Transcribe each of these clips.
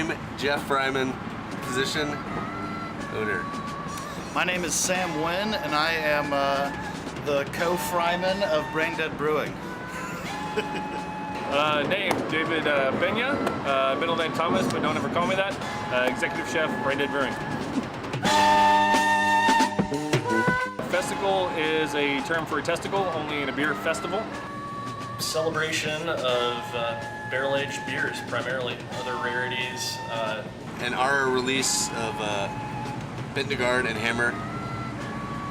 I'm Jeff Fryman, position owner. My name is Sam Wynn, and I am the co-Fryman of Braindead Brewing. Name, David Benya, middle name Thomas, but don't ever call me that. Executive Chef, Braindead Brewing. Festicle is a term for a testicle, only in a beer festival. Celebration of barrel-aged beers, primarily. Other rarities. And our release of Braindead and Hammer,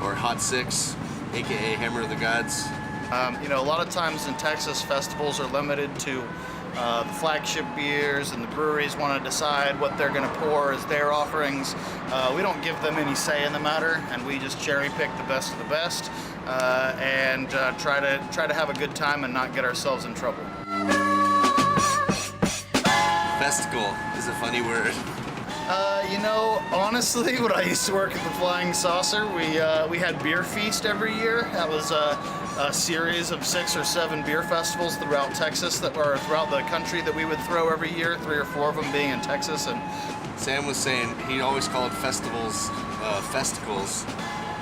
or Hot Six, aka Hammer of the Gods. You know, a lot of times in Texas, festivals are limited to the flagship beers, and the breweries want to decide what they're going to pour as their offerings. We don't give them any say in the matter, and we just cherry pick the best of the best and try to have a good time and not get ourselves in trouble. Festicle is a funny word. You know, honestly, when I used to work at the Flying Saucer, we had Beer Feast every year. That was a series of 6 or 7 beer festivals throughout Texas or throughout the country that we would throw every year, 3 or 4 of them being in Texas. And Sam was saying he always called festivals festicles.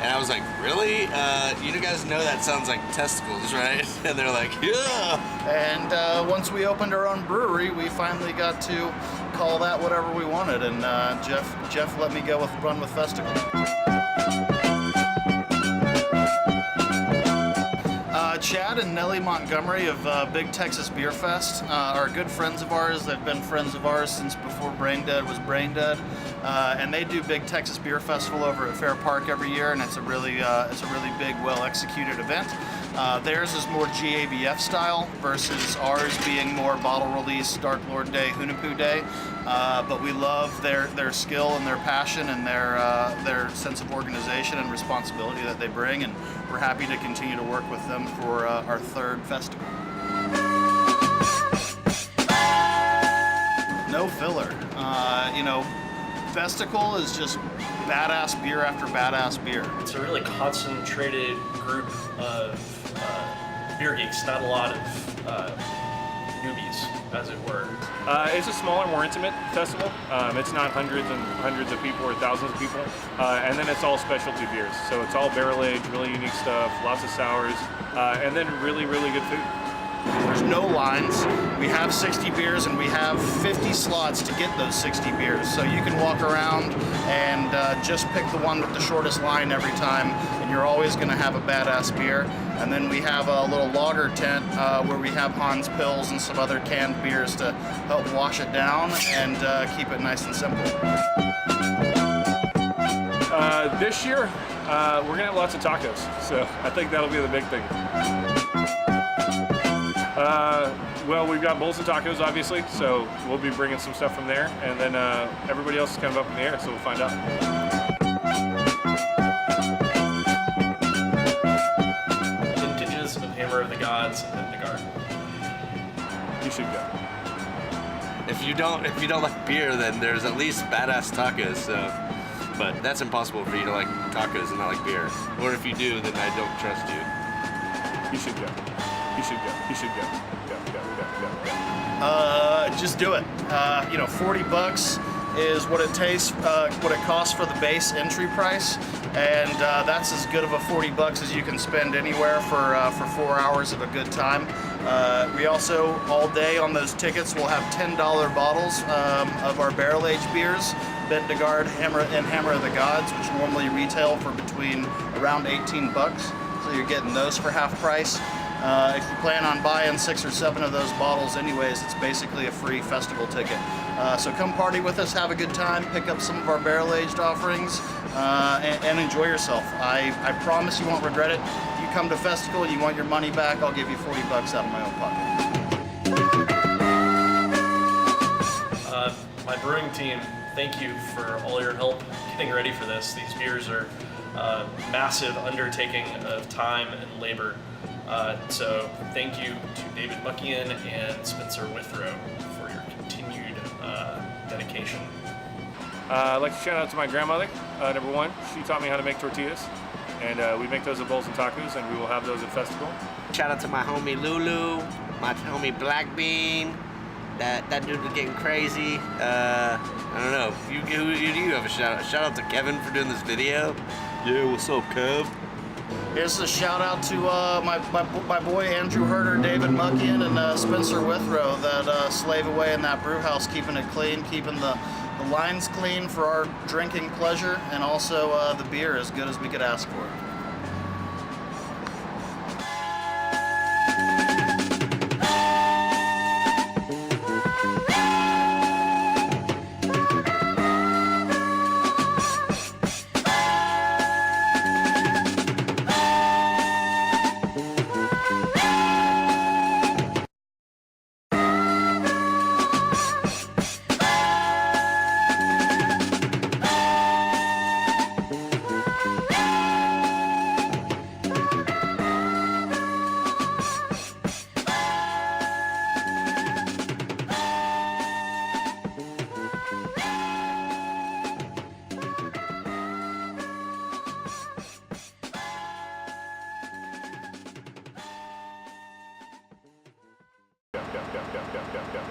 And I was like, really? You guys know that sounds like testicles, right? And they're like, yeah! And once we opened our own brewery, we finally got to call that whatever we wanted. And Jeff let me go run with Festicle. Chad and Nellie Montgomery of Big Texas Beer Fest are good friends of ours. They've been friends of ours since before Braindead was Braindead, and they do Big Texas Beer Festival over at Fair Park every year, and it's a really big, well-executed event. Theirs is more GABF style versus ours being more bottle release, Dark Lord Day, Hunapoo Day. But we love their skill and their passion and their sense of organization and responsibility that they bring, and we're happy to continue to work with them for our 3rd festival. No filler. You know, Festicle is just badass beer after badass beer. It's a really concentrated group of beer geeks, not a lot of newbies, as it were. It's a smaller, more intimate festival. It's not hundreds and hundreds of people or thousands of people. And then it's all specialty beers. So it's all barrel-aged, really unique stuff, lots of sours, and then really, really good food. There's no lines. We have 60 beers, and we have 50 slots to get those 60 beers. So you can walk around and just pick the one with the shortest line every time, and you're always going to have a badass beer. And then we have a little lager tent where we have Hans Pils and some other canned beers to help wash it down and keep it nice and simple. This year, we're going to have lots of tacos, so I think that'll be the big thing. Well, we've got bowls of tacos, obviously, so we'll be bringing some stuff from there, and then everybody else is kind of up in the air, so we'll find out. Vintages of Hammer of the Gods and Braindead. You should go. If you don't like beer, then there's at least badass tacos. So, but that's impossible for you to like tacos and not like beer. Or if you do, then I don't trust you. You should go. You should go. You should go. Go. Just do it. You know, $40 is what it tastes, what it costs for the base entry price, and that's as good of a $40 as you can spend anywhere for 4 hours of a good time. We also, all day on those tickets, will have $10 bottles of our barrel-aged beers, Braindead, Hammer, and Hammer of the Gods, which normally retail for between around $18. So you're getting those for half price. If you plan on buying 6 or 7 of those bottles anyways, it's basically a free festival ticket. So come party with us, have a good time, pick up some of our barrel-aged offerings, and enjoy yourself. I promise you won't regret it. If you come to Festicle and you want your money back, I'll give you $40 out of my own pocket. My brewing team, thank you for all your help getting ready for this. These beers are a massive undertaking of time and labor. So thank you to David Muckian and Spencer Withrow for your continued dedication. I'd like to shout out to my grandmother, number one. She taught me how to make tortillas, and we make those at Bowls and Tacos, and we will have those at Festicle. Shout out to my homie Lulu, my homie Black Bean, That dude was getting crazy. I don't know. Who do you have a shout out? Shout out to Kevin for doing this video. Yeah, what's up, Kev? Here's a shout out to my boy Andrew Herder, David Muckian, and Spencer Withrow that slave away in that brew house, keeping it clean, keeping the lines clean for our drinking pleasure, and also the beer as good as we could ask for. Yeah.